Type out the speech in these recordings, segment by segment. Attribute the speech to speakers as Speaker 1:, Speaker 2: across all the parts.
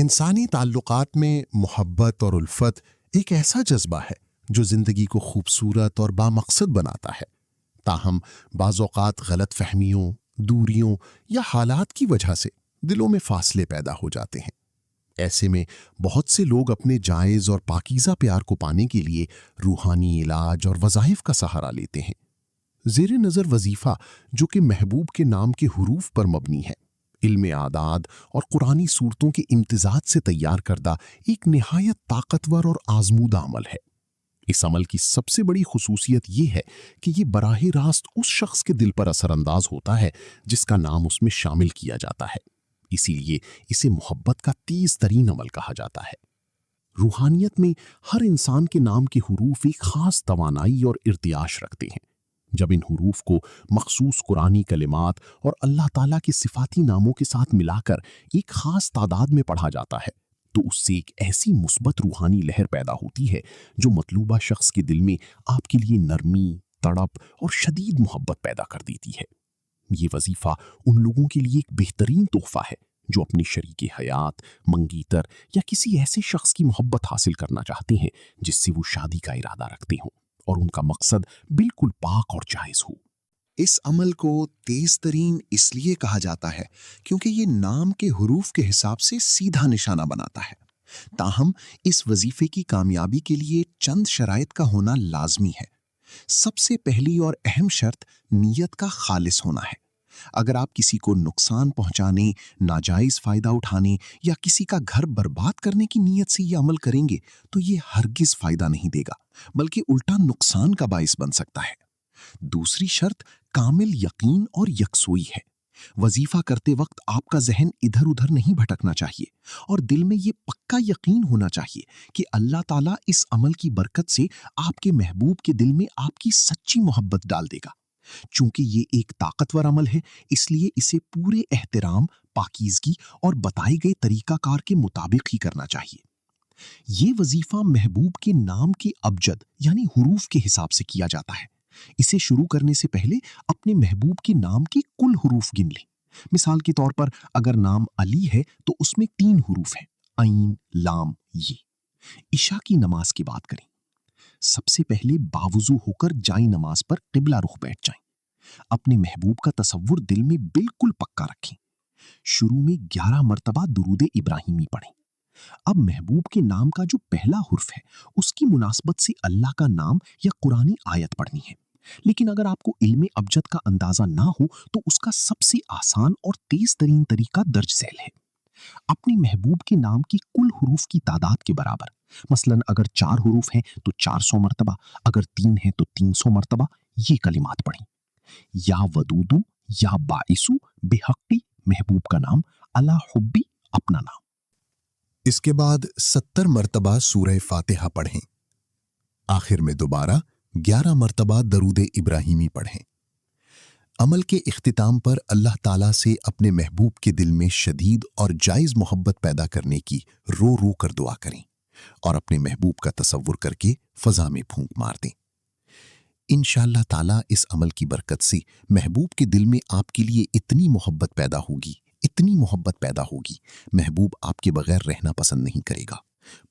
Speaker 1: انسانی تعلقات میں محبت اور الفت ایک ایسا جذبہ ہے جو زندگی کو خوبصورت اور بامقصد بناتا ہے، تاہم بعض اوقات غلط فہمیوں، دوریوں یا حالات کی وجہ سے دلوں میں فاصلے پیدا ہو جاتے ہیں۔ ایسے میں بہت سے لوگ اپنے جائز اور پاکیزہ پیار کو پانے کے لیے روحانی علاج اور وظائف کا سہارا لیتے ہیں۔ زیر نظر وظیفہ جو کہ محبوب کے نام کے حروف پر مبنی ہے، علم اعداد اور قرآنی صورتوں کے امتزاج سے تیار کردہ ایک نہایت طاقتور اور آزمودہ عمل ہے۔ اس عمل کی سب سے بڑی خصوصیت یہ ہے کہ یہ براہ راست اس شخص کے دل پر اثر انداز ہوتا ہے جس کا نام اس میں شامل کیا جاتا ہے، اسی لیے اسے محبت کا تیز ترین عمل کہا جاتا ہے۔ روحانیت میں ہر انسان کے نام کے حروف ایک خاص توانائی اور ارتعاش رکھتے ہیں۔ جب ان حروف کو مخصوص قرآنی کلمات اور اللہ تعالیٰ کے صفاتی ناموں کے ساتھ ملا کر ایک خاص تعداد میں پڑھا جاتا ہے تو اس سے ایک ایسی مثبت روحانی لہر پیدا ہوتی ہے جو مطلوبہ شخص کے دل میں آپ کے لیے نرمی، تڑپ اور شدید محبت پیدا کر دیتی ہے۔ یہ وظیفہ ان لوگوں کے لیے ایک بہترین تحفہ ہے جو اپنے شریک حیات، منگیتر یا کسی ایسے شخص کی محبت حاصل کرنا چاہتے ہیں جس سے وہ شادی کا ارادہ رکھتے ہوں اور ان کا مقصد بالکل پاک اور جائز ہو۔
Speaker 2: اس عمل کو تیز ترین اس لیے کہا جاتا ہے کیونکہ یہ نام کے حروف کے حساب سے سیدھا نشانہ بناتا ہے۔ تاہم اس وظیفے کی کامیابی کے لیے چند شرائط کا ہونا لازمی ہے۔ سب سے پہلی اور اہم شرط نیت کا خالص ہونا ہے۔ اگر آپ کسی کو نقصان پہنچانے، ناجائز فائدہ اٹھانے یا کسی کا گھر برباد کرنے کی نیت سے یہ عمل کریں گے تو یہ ہرگز فائدہ نہیں دے گا بلکہ الٹا نقصان کا باعث بن سکتا ہے۔ دوسری شرط کامل یقین اور یکسوئی ہے۔ وظیفہ کرتے وقت آپ کا ذہن ادھر ادھر نہیں بھٹکنا چاہیے اور دل میں یہ پکا یقین ہونا چاہیے کہ اللہ تعالیٰ اس عمل کی برکت سے آپ کے محبوب کے دل میں آپ کی سچی محبت ڈال دے گا۔ چونکہ یہ ایک طاقتور عمل ہے، اس لیے اسے پورے احترام، پاکیزگی اور بتائے گئے طریقہ کار کے مطابق ہی کرنا چاہیے۔ یہ وظیفہ محبوب کے نام کے ابجد یعنی حروف کے حساب سے کیا جاتا ہے۔ اسے شروع کرنے سے پہلے اپنے محبوب کے نام کے کل حروف گن لیں۔ مثال کے طور پر اگر نام علی ہے تو اس میں 3 حروف ہیں، عین، لام، یہ۔ عشاء کی نماز کی بات کریں۔ سب سے پہلے باوضو ہو کر جائے نماز پر قبلہ رخ بیٹھ جائیں۔ اپنے محبوب کا تصور دل میں بالکل پکا رکھیں۔ شروع میں 11 مرتبہ درود ابراہیمی پڑھیں۔ اب محبوب کے نام کا جو پہلا حرف ہے اس کی مناسبت سے اللہ کا نام یا قرآنی آیت پڑھنی ہے، لیکن اگر آپ کو علم ابجد کا اندازہ نہ ہو تو اس کا سب سے آسان اور تیز ترین طریقہ درج ذیل ہے۔ اپنے محبوب کے نام کی کل حروف کی تعداد کے برابر، مثلاً اگر 4 حروف ہیں تو 400 مرتبہ، اگر 3 ہیں تو 300 مرتبہ یہ کلمات پڑھیں۔ یا ودودو، یا باعثو، بحقی، محبوب کا نام، اللہ حبی، اپنا نام۔
Speaker 1: اس کے بعد 70 مرتبہ سورہ فاتحہ پڑھیں۔ آخر میں دوبارہ 11 مرتبہ درود ابراہیمی پڑھیں۔ عمل کے اختتام پر اللہ تعالیٰ سے اپنے محبوب کے دل میں شدید اور جائز محبت پیدا کرنے کی رو رو کر دعا کریں اور اپنے محبوب کا تصور کر کے فضا میں پھونک مار دیں۔ انشاءاللہ تعالیٰ اس عمل کی برکت سے محبوب کے دل میں آپ کے لیے اتنی محبت پیدا ہوگی، محبوب آپ کے بغیر رہنا پسند نہیں کرے گا،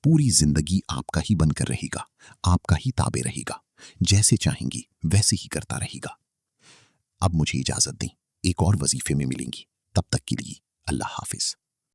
Speaker 1: پوری زندگی آپ کا ہی بن کر رہے گا، آپ کا ہی تابع رہے گا، جیسے چاہیں گی ویسے ہی کرتا رہے گا۔ اب مجھے اجازت دیں، ایک اور وظیفے میں ملیں گی، تب تک کے لیے اللہ حافظ۔